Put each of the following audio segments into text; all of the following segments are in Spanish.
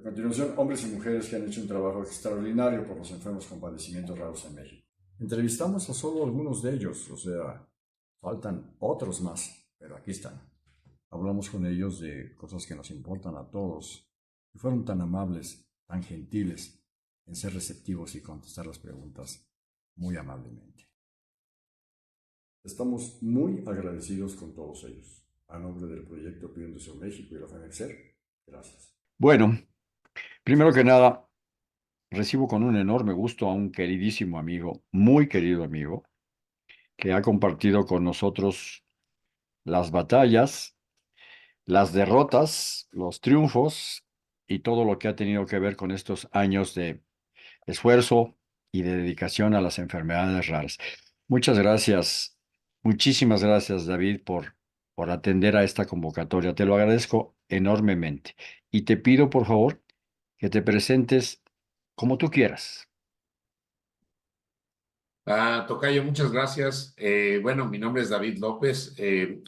A continuación, hombres y mujeres que han hecho un trabajo extraordinario por los enfermos con padecimientos raros en México. Entrevistamos a solo algunos de ellos, o sea, faltan otros más, pero aquí están. Hablamos con ellos de cosas que nos importan a todos y fueron tan amables, tan gentiles en ser receptivos y contestar las preguntas muy amablemente. Estamos muy agradecidos con todos ellos. A nombre del proyecto Pidiendo Deseo México y la FEMEXER, gracias. Bueno, primero que nada, recibo con un enorme gusto a un queridísimo amigo, muy querido amigo, que ha compartido con nosotros las batallas, las derrotas, los triunfos y todo lo que ha tenido que ver con estos años de esfuerzo y de dedicación a las enfermedades raras. Muchas gracias, muchísimas gracias, David, por atender a esta convocatoria. Te lo agradezco enormemente. Y te pido, por favor, que te presentes como tú quieras. Tocayo, muchas gracias. Bueno, mi nombre es David López,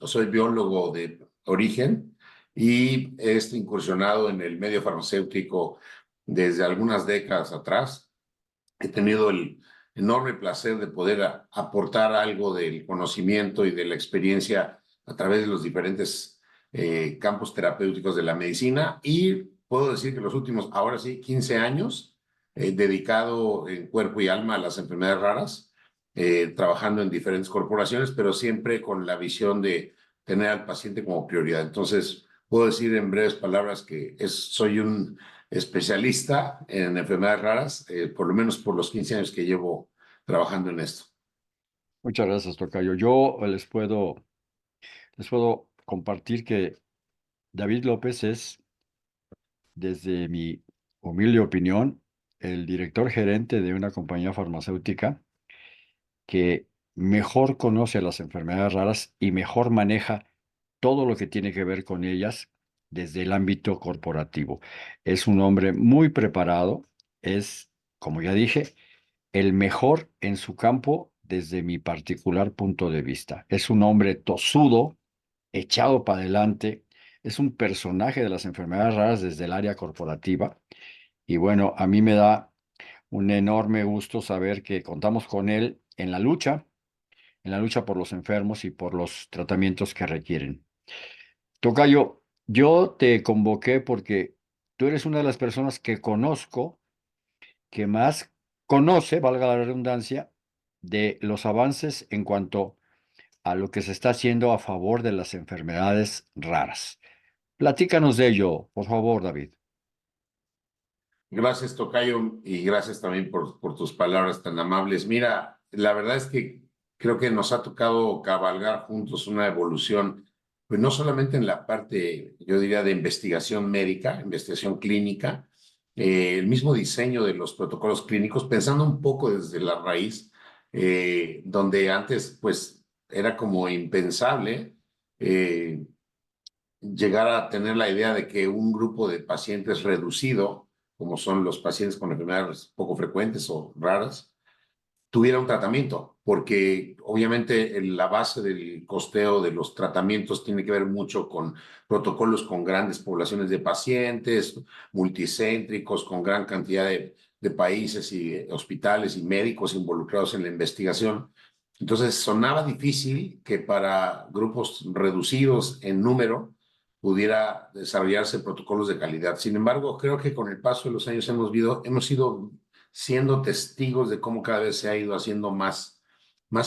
soy biólogo de origen y he incursionado en el medio farmacéutico desde algunas décadas atrás. He tenido el enorme placer de poder aportar algo del conocimiento y de la experiencia a través de los diferentes campos terapéuticos de la medicina y puedo decir que los últimos, ahora sí, 15 años dedicado en cuerpo y alma a las enfermedades raras, trabajando en diferentes corporaciones, pero siempre con la visión de tener al paciente como prioridad. Entonces, puedo decir en breves palabras que soy un especialista en enfermedades raras, por lo menos por los 15 años que llevo trabajando en esto. Muchas gracias, Tocayo. Yo les puedo compartir que David López es, desde mi humilde opinión, el director gerente de una compañía farmacéutica que mejor conoce las enfermedades raras y mejor maneja todo lo que tiene que ver con ellas desde el ámbito corporativo. Es un hombre muy preparado, es, como ya dije, el mejor en su campo desde mi particular punto de vista. Es un hombre tosudo, echado para adelante, es un personaje de las enfermedades raras desde el área corporativa. Y bueno, a mí me da un enorme gusto saber que contamos con él en la lucha por los enfermos y por los tratamientos que requieren. Tocayo, yo te convoqué porque tú eres una de las personas que conozco que más conoce, valga la redundancia, de los avances en cuanto a lo que se está haciendo a favor de las enfermedades raras. Platícanos de ello, por favor, David. Gracias, Tocayo, y gracias también por tus palabras tan amables. Mira, la verdad es que creo que nos ha tocado cabalgar juntos una evolución, pues no solamente en la parte, yo diría, de investigación médica, investigación clínica, el mismo diseño de los protocolos clínicos, pensando un poco desde la raíz, donde antes, pues, era como impensable. Llegar a tener la idea de que un grupo de pacientes reducido, como son los pacientes con enfermedades poco frecuentes o raras, tuviera un tratamiento, porque obviamente la base del costeo de los tratamientos tiene que ver mucho con protocolos con grandes poblaciones de pacientes, multicéntricos, con gran cantidad de países y hospitales y médicos involucrados en la investigación. Entonces sonaba difícil que para grupos reducidos en número pudiera desarrollarse protocolos de calidad. Sin embargo, creo que con el paso de los años hemos ido siendo testigos de cómo cada vez se ha ido haciendo más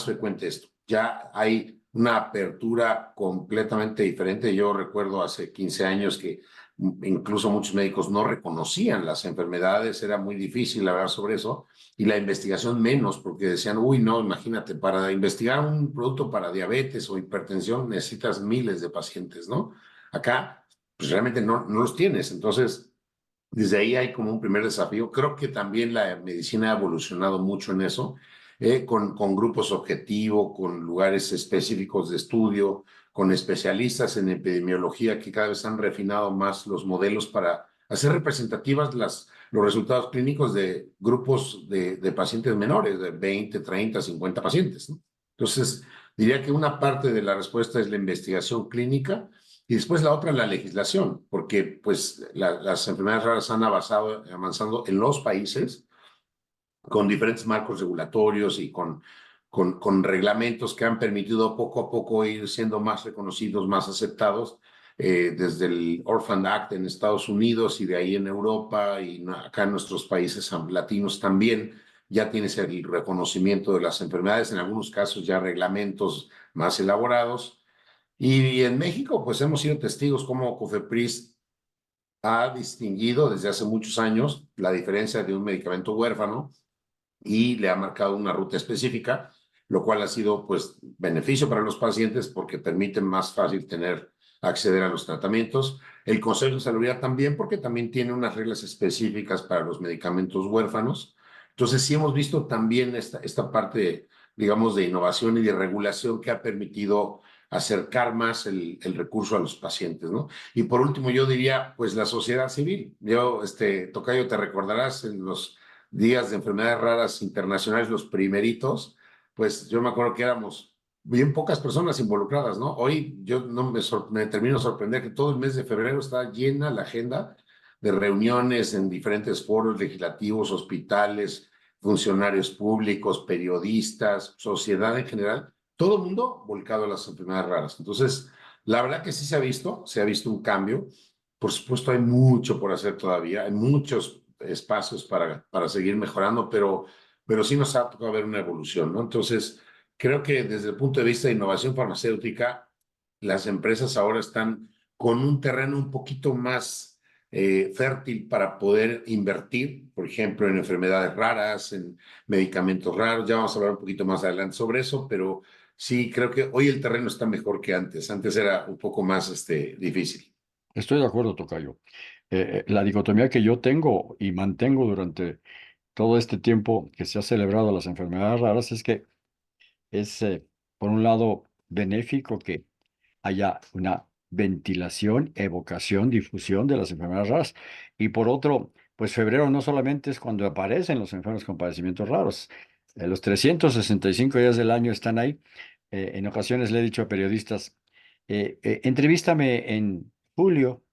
frecuente esto. Ya hay una apertura completamente diferente. Yo recuerdo hace 15 años que incluso muchos médicos no reconocían las enfermedades, era muy difícil hablar sobre eso, y la investigación menos, porque decían, uy, no, imagínate, para investigar un producto para diabetes o hipertensión necesitas miles de pacientes, ¿no? Acá, pues realmente no los tienes. Entonces, desde ahí hay como un primer desafío. Creo que también la medicina ha evolucionado mucho en eso, con grupos objetivo, con lugares específicos de estudio, con especialistas en epidemiología que cada vez han refinado más los modelos para hacer representativas los resultados clínicos de grupos de pacientes menores, de 20, 30, 50 pacientes, ¿no? Entonces, diría que una parte de la respuesta es la investigación clínica Y después la otra, la legislación, porque pues las enfermedades raras han avanzando en los países con diferentes marcos regulatorios y con reglamentos que han permitido poco a poco ir siendo más reconocidos, más aceptados, desde el Orphan Act en Estados Unidos y de ahí en Europa y acá en nuestros países latinos también. Ya tienes el reconocimiento de las enfermedades, en algunos casos ya reglamentos más elaborados. Y en México, pues hemos sido testigos cómo COFEPRIS ha distinguido desde hace muchos años la diferencia de un medicamento huérfano y le ha marcado una ruta específica, lo cual ha sido pues beneficio para los pacientes porque permite más fácil acceder a los tratamientos. El Consejo de Salubridad también, porque también tiene unas reglas específicas para los medicamentos huérfanos. Entonces sí hemos visto también esta parte, digamos, de innovación y de regulación que ha permitido acercar más el recurso a los pacientes, ¿no? Y por último, yo diría, pues la sociedad civil. Tocayo, te recordarás en los días de enfermedades raras internacionales, los primeritos, pues yo me acuerdo que éramos bien pocas personas involucradas, ¿no? Hoy yo no me termino de sorprender que todo el mes de febrero está llena la agenda de reuniones en diferentes foros legislativos, hospitales, funcionarios públicos, periodistas, sociedad en general, todo el mundo volcado a las enfermedades raras. Entonces, la verdad que sí se ha visto un cambio. Por supuesto, hay mucho por hacer todavía, hay muchos espacios para seguir mejorando, pero sí nos ha tocado ver una evolución, ¿no? Entonces, creo que desde el punto de vista de innovación farmacéutica, las empresas ahora están con un terreno un poquito más fértil para poder invertir, por ejemplo, en enfermedades raras, en medicamentos raros. Ya vamos a hablar un poquito más adelante sobre eso, pero sí, creo que hoy el terreno está mejor que antes. Antes era un poco más difícil. Estoy de acuerdo, tocayo. La dicotomía que yo tengo y mantengo durante todo este tiempo que se ha celebrado las enfermedades raras es que es, por un lado, benéfico que haya una ventilación, evocación, difusión de las enfermedades raras. Y por otro, pues febrero no solamente es cuando aparecen los enfermos con padecimientos raros. Los 365 días del año están ahí. En ocasiones le he dicho a periodistas, entrevístame en julio.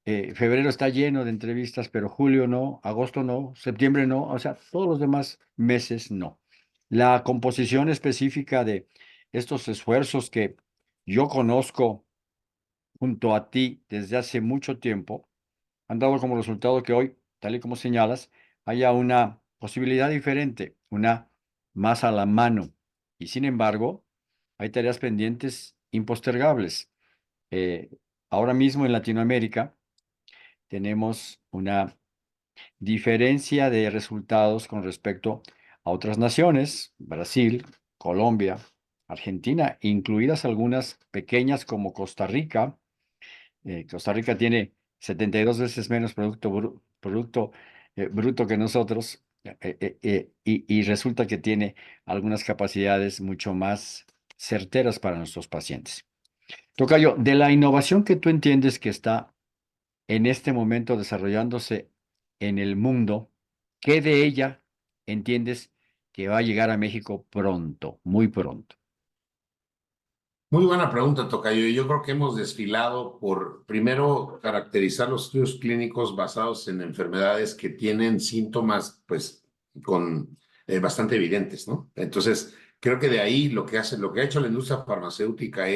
Febrero está lleno de entrevistas, pero julio no, agosto no, septiembre no, o sea, todos los demás meses no. La composición específica de estos esfuerzos que yo conozco junto a ti desde hace mucho tiempo han dado como resultado que hoy, tal y como señalas, haya una posibilidad diferente, una más a la mano. Y sin embargo, hay tareas pendientes impostergables. Eh, Ahora mismo en Latinoamérica, tenemos una diferencia de resultados con respecto a otras naciones, Brasil, Colombia, Argentina, incluidas algunas pequeñas como Costa Rica. Costa Rica tiene 72 veces menos producto bruto que nosotros, y resulta que tiene algunas capacidades mucho más certeras para nuestros pacientes. Tocayo, de la innovación que tú entiendes que está en este momento desarrollándose en el mundo, ¿qué de ella entiendes que va a llegar a México pronto, muy pronto? Muy buena pregunta, Tocayo. Yo creo que hemos desfilado por, primero, caracterizar los estudios clínicos basados en enfermedades que tienen síntomas, pues, bastante evidentes, ¿no? Entonces, creo que de ahí lo que ha hecho la industria farmacéutica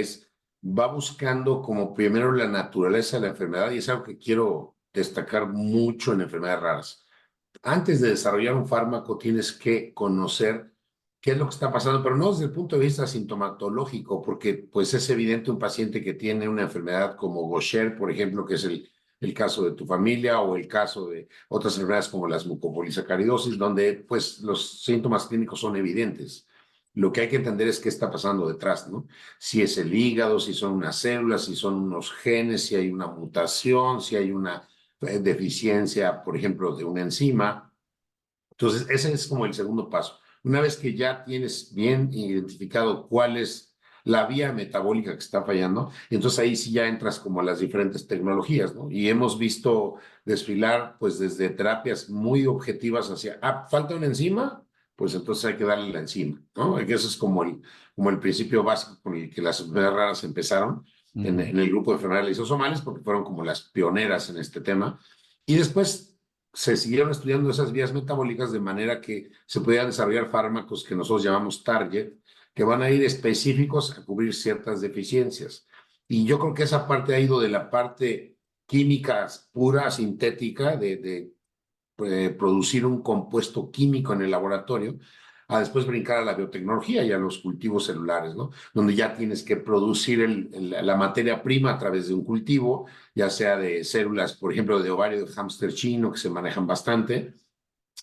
va buscando como primero la naturaleza de la enfermedad, y es algo que quiero destacar mucho en enfermedades raras. Antes de desarrollar un fármaco, tienes que conocer qué es lo que está pasando, pero no desde el punto de vista sintomatológico, porque pues es evidente un paciente que tiene una enfermedad como Gaucher, por ejemplo, que es el caso de tu familia, o el caso de otras enfermedades como las mucopolisacaridosis, donde pues los síntomas clínicos son evidentes. Lo que hay que entender es qué está pasando detrás, ¿no? Si es el hígado, si son unas células, si son unos genes, si hay una mutación, si hay una deficiencia, por ejemplo, de una enzima. Entonces, ese es como el segundo paso. Una vez que ya tienes bien identificado cuál es la vía metabólica que está fallando, entonces ahí sí ya entras como a las diferentes tecnologías, ¿no? Y hemos visto desfilar pues desde terapias muy objetivas hacia, falta una enzima, pues entonces hay que darle la enzima, ¿no? Que eso es como el principio básico con el que las enfermedades raras empezaron. en el grupo de enfermedades lisosomales, porque fueron como las pioneras en este tema. Y después se siguieron estudiando esas vías metabólicas de manera que se pudieran desarrollar fármacos que nosotros llamamos target, que van a ir específicos a cubrir ciertas deficiencias. Y yo creo que esa parte ha ido de la parte química pura, sintética, de producir un compuesto químico en el laboratorio, a después brincar a la biotecnología y a los cultivos celulares, ¿no? Donde ya tienes que producir la materia prima a través de un cultivo, ya sea de células, por ejemplo, de ovario de hámster chino, que se manejan bastante,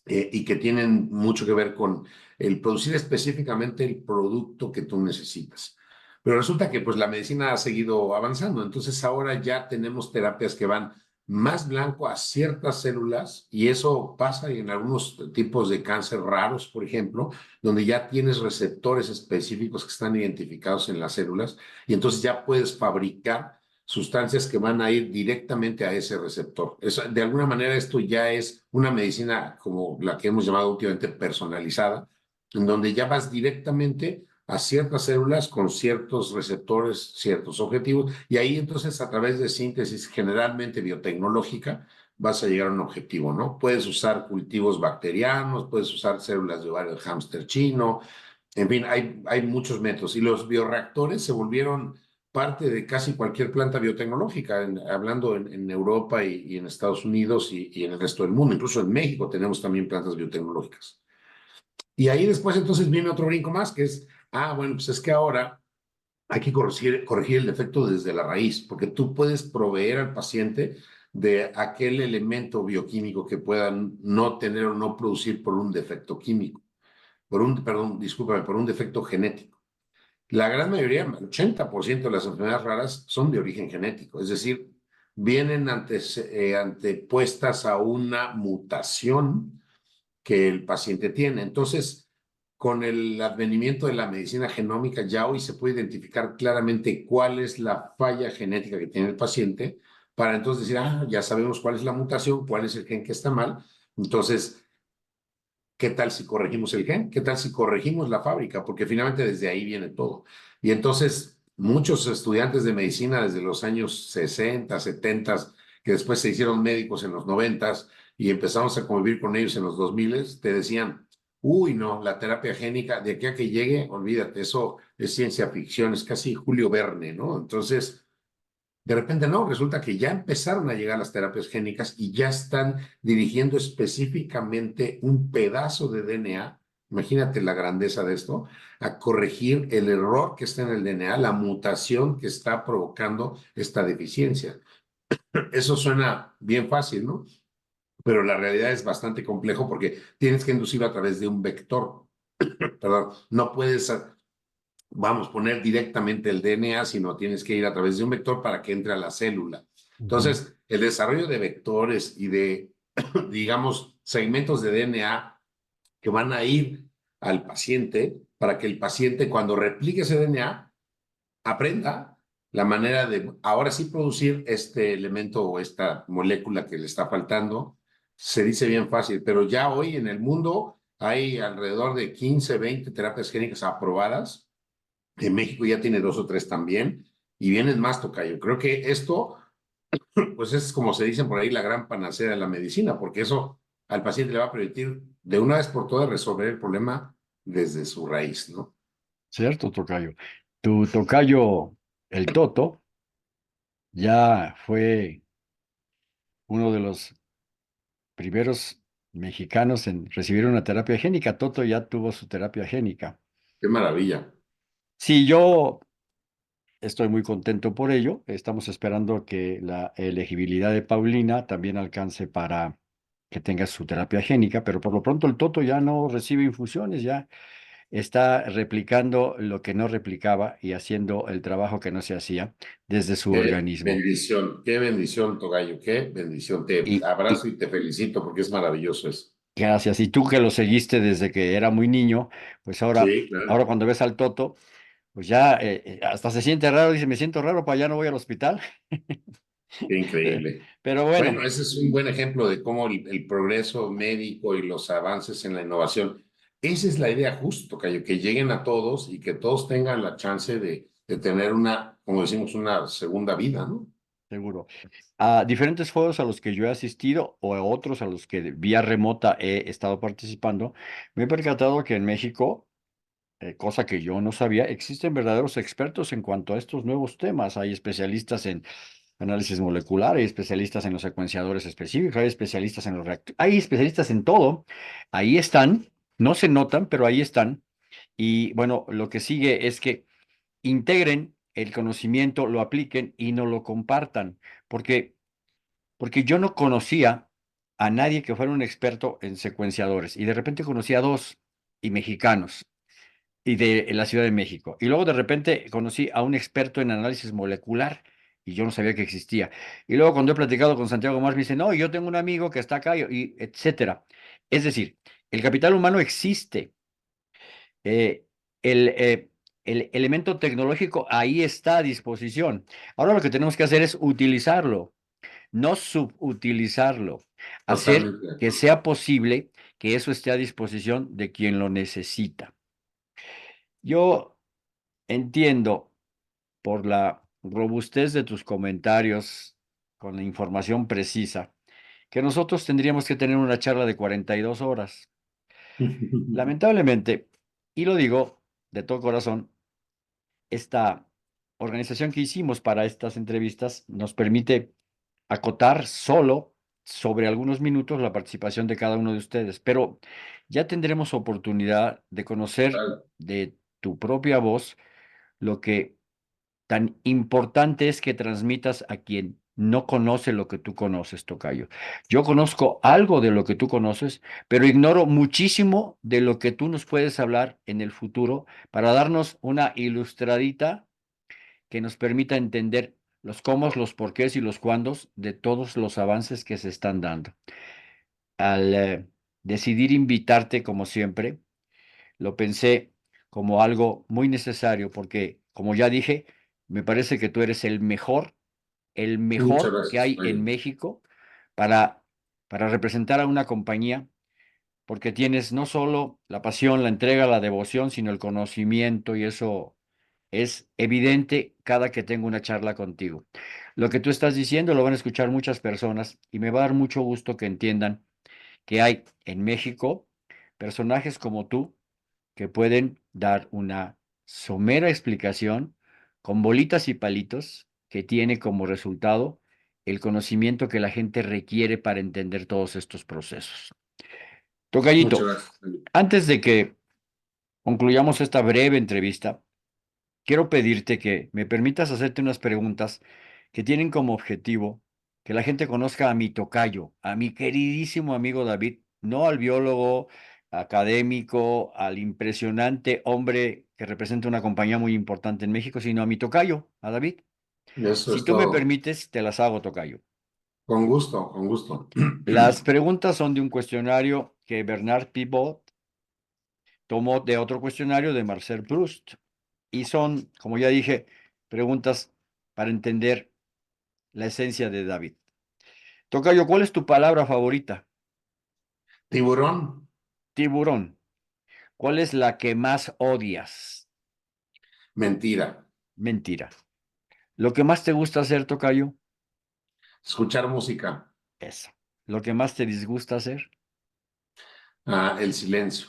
y que tienen mucho que ver con el producir específicamente el producto que tú necesitas. Pero resulta que pues la medicina ha seguido avanzando, entonces ahora ya tenemos terapias que van más blanco a ciertas células y eso pasa en algunos tipos de cáncer raros, por ejemplo, donde ya tienes receptores específicos que están identificados en las células y entonces ya puedes fabricar sustancias que van a ir directamente a ese receptor. De alguna manera esto ya es una medicina como la que hemos llamado últimamente personalizada, en donde ya vas directamente a ciertas células con ciertos receptores, ciertos objetivos, y ahí entonces a través de síntesis generalmente biotecnológica vas a llegar a un objetivo, ¿no? Puedes usar cultivos bacterianos, puedes usar células de ovario de hámster chino, en fin, hay muchos métodos, y los bioreactores se volvieron parte de casi cualquier planta biotecnológica, hablando en Europa y en Estados Unidos y en el resto del mundo, incluso en México tenemos también plantas biotecnológicas. Y ahí después entonces viene otro brinco más, que es, bueno, pues es que ahora hay que corregir el defecto desde la raíz, porque tú puedes proveer al paciente de aquel elemento bioquímico que puedan no tener o no producir por un defecto químico, perdón, discúlpame, por un defecto genético. La gran mayoría, el 80% de las enfermedades raras son de origen genético, es decir, vienen antepuestas a una mutación que el paciente tiene. Entonces, con el advenimiento de la medicina genómica, ya hoy se puede identificar claramente cuál es la falla genética que tiene el paciente, para entonces decir, ya sabemos cuál es la mutación, cuál es el gen que está mal. Entonces, ¿qué tal si corregimos el gen? ¿Qué tal si corregimos la fábrica? Porque finalmente desde ahí viene todo. Y entonces muchos estudiantes de medicina desde los años 60, 70, que después se hicieron médicos en los 90 y empezamos a convivir con ellos en los 2000, te decían, uy, no, la terapia génica, de aquí a que llegue, olvídate, eso es ciencia ficción, es casi Julio Verne, ¿no? Entonces, de repente no, resulta que ya empezaron a llegar las terapias génicas y ya están dirigiendo específicamente un pedazo de DNA, imagínate la grandeza de esto, a corregir el error que está en el DNA, la mutación que está provocando esta deficiencia. Eso suena bien fácil, ¿no? Pero la realidad es bastante complejo porque tienes que inducirlo a través de un vector. Perdón, no puedes poner directamente el DNA, sino tienes que ir a través de un vector para que entre a la célula. Entonces, el desarrollo de vectores y de, digamos, segmentos de DNA que van a ir al paciente para que el paciente, cuando replique ese DNA, aprenda la manera de ahora sí producir este elemento o esta molécula que le está faltando. Se dice bien fácil, pero ya hoy en el mundo hay alrededor de 15, 20 terapias génicas aprobadas. En México ya tiene 2 o 3 también, y vienen más, tocayo. Creo que esto, pues es como se dicen por ahí, la gran panacea de la medicina, porque eso al paciente le va a permitir de una vez por todas resolver el problema desde su raíz, ¿no? Cierto, tocayo. Tu tocayo, el Toto, ya fue uno de los primeros mexicanos en recibir una terapia génica. Toto ya tuvo su terapia génica. Qué maravilla. Sí, yo estoy muy contento por ello. Estamos esperando que la elegibilidad de Paulina también alcance para que tenga su terapia génica, pero por lo pronto el Toto ya no recibe infusiones, ya está replicando lo que no replicaba y haciendo el trabajo que no se hacía desde su organismo. Qué bendición, tocayo, qué bendición. Te Y abrazo y te felicito porque es maravilloso eso. gracias. Y tú que lo seguiste desde que era muy niño, pues Sí, claro. ahora cuando ves al Toto, pues ya hasta se siente raro, dice, me siento raro, para allá no voy al hospital. Qué increíble. Pero Bueno, bueno, ese es un buen ejemplo de cómo el progreso médico y los avances en la innovación, esa es la idea justo, que lleguen a todos y que todos tengan la chance de de tener una, como decimos, una segunda vida, ¿no? Seguro. A diferentes foros a los que yo he asistido o a otros a los que vía remota he estado participando, me he percatado que en México, cosa que yo no sabía, existen verdaderos expertos en cuanto a estos nuevos temas. Hay especialistas en análisis molecular, hay especialistas en los secuenciadores específicos, hay especialistas en los reactores, hay especialistas en todo. Ahí están, no se notan, pero ahí están. Y bueno, lo que sigue es que integren el conocimiento, lo apliquen y no lo compartan, porque, porque yo no conocía a nadie que fuera un experto en secuenciadores y de repente conocí a dos y mexicanos y de la Ciudad de México. Y luego de repente conocí a un experto en análisis molecular y yo no sabía que existía. Y luego cuando he platicado con Santiago Más me dice, no, yo tengo un amigo que está acá y etcétera. Es decir, el capital humano existe. Eh, el, el elemento tecnológico ahí está a disposición. Ahora lo que tenemos que hacer es utilizarlo, no subutilizarlo, hacer Totalmente de que acuerdo. sea posible que eso esté a disposición de quien lo necesita. Yo entiendo por la robustez de tus comentarios con la información precisa que nosotros tendríamos que tener una charla de 42 horas. Lamentablemente, y lo digo de todo corazón, esta organización que hicimos para estas entrevistas nos permite acotar solo sobre algunos minutos la participación de cada uno de ustedes, pero ya tendremos oportunidad de conocer Vale. de tu propia voz lo que tan importante es que transmitas a quien no conoce lo que tú conoces, tocayo. Yo conozco algo de lo que tú conoces, pero ignoro muchísimo de lo que tú nos puedes hablar en el futuro para darnos una ilustradita que nos permita entender los cómo, los porqués y los cuándos de todos los avances que se están dando. Al decidir invitarte, como siempre, lo pensé como algo muy necesario porque, como ya dije, me parece que tú eres el Muchas mejor que gracias. hay en México para, para representar a una compañía, porque tienes no solo la pasión, la entrega, la devoción, sino el conocimiento y eso es evidente cada que tengo una charla contigo. Lo que tú estás diciendo lo van a escuchar muchas personas y me va a dar mucho gusto que entiendan que hay en México personajes como tú que pueden dar una somera explicación con bolitas y palitos que tiene como resultado el conocimiento que la gente requiere para entender todos estos procesos. Muchas Tocayito, gracias. antes de que concluyamos esta breve entrevista, quiero pedirte que me permitas hacerte unas preguntas que tienen como objetivo que la gente conozca a mi tocayo, a mi queridísimo amigo David, no al biólogo académico, al impresionante hombre que representa una compañía muy importante en México, sino a mi tocayo, a David. Eso Si es tú me todo. permites, te las hago, tocayo. Con gusto, con gusto. Las preguntas son de un cuestionario que Bernard Pivot tomó de otro cuestionario de Marcel Proust. Y son, como ya dije, preguntas para entender la esencia de David. Tocayo, ¿cuál es tu palabra favorita? Tiburón, Tiburón. ¿Cuál es la que más odias? mentira. Mentira. ¿Lo que más te gusta hacer, Tocayo? Escuchar música. Eso. ¿Lo que más te disgusta hacer? El silencio.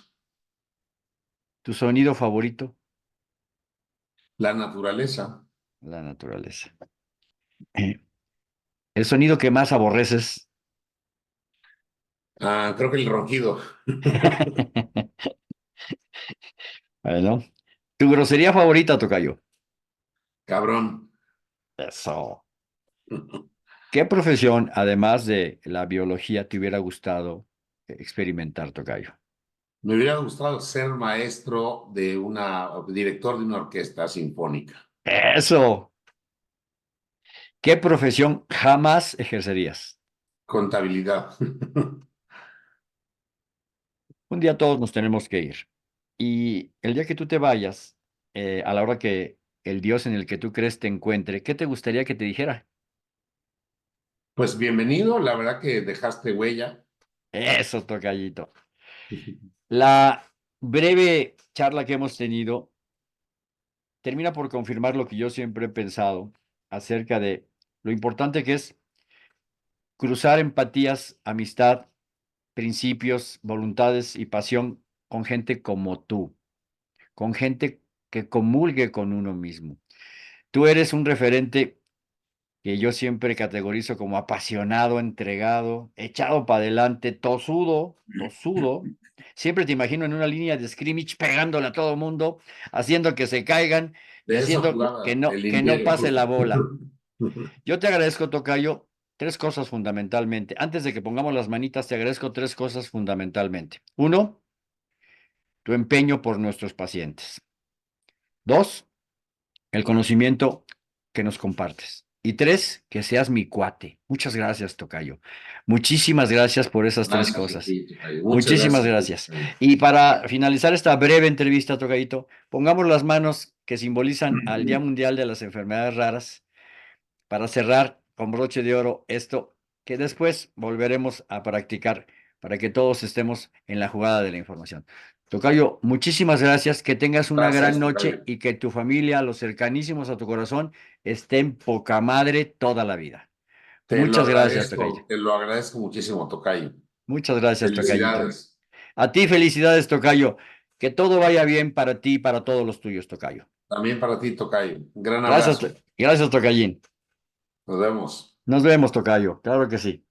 ¿Tu sonido favorito? La naturaleza. La naturaleza. Eh, ¿El sonido que más aborreces? Creo que el ronquido. Bueno. ¿Tu grosería favorita, Tocayo? Cabrón. Eso. ¿Qué profesión, además de la biología, te hubiera gustado experimentar, Tocayo? Me hubiera gustado ser maestro de director de una orquesta sinfónica. Eso. ¿Qué profesión jamás ejercerías? Contabilidad. Un día todos nos tenemos que ir. Y el día que tú te vayas, a la hora que el Dios en el que tú crees te encuentre, ¿qué te gustaría que te dijera? Pues bienvenido, la verdad que dejaste huella. Eso, Tocayito. La breve charla que hemos tenido termina por confirmar lo que yo siempre he pensado acerca de lo importante que es cruzar empatías, amistad, principios, voluntades y pasión con gente como tú, con gente que comulgue con uno mismo. Tú eres un referente que yo siempre categorizo como apasionado, entregado, echado para adelante, tosudo, tosudo. Siempre te imagino en una línea de scrimmage pegándole a todo mundo, haciendo que se caigan y De eso haciendo jugaba el que no Imperio. pase la bola. Yo te agradezco, tocayo, tres cosas fundamentalmente. Antes de que pongamos las manitas, te agradezco tres cosas fundamentalmente. Uno, tu empeño por nuestros pacientes. Dos, el conocimiento que nos compartes. Y tres, que seas mi cuate. Muchas gracias, tocayo. Muchísimas gracias por esas tres Gracias a cosas. ti, tocayo. Muchas Muchísimas gracias a ti, gracias. tocayo. Y para finalizar esta breve entrevista, tocayito, pongamos las manos que simbolizan al Día Mundial de las Enfermedades Raras para cerrar con broche de oro esto que después volveremos a practicar para que todos estemos en la jugada de la información. Tocayo, muchísimas gracias, que tengas una gran Gracias, noche tocayo. y que tu familia, los cercanísimos a tu corazón, estén poca madre toda la vida. Muchas gracias, Tocayo. Te lo agradezco muchísimo, tocayo. Muchas gracias, Tocayito. Felicidades. A ti felicidades, Tocayo. Que todo vaya bien para ti y para todos los tuyos, Tocayo. También para ti, tocayo. Un gran Gracias, abrazo. gracias, Tocayín. Nos vemos. Nos vemos, Tocayo. Claro que sí.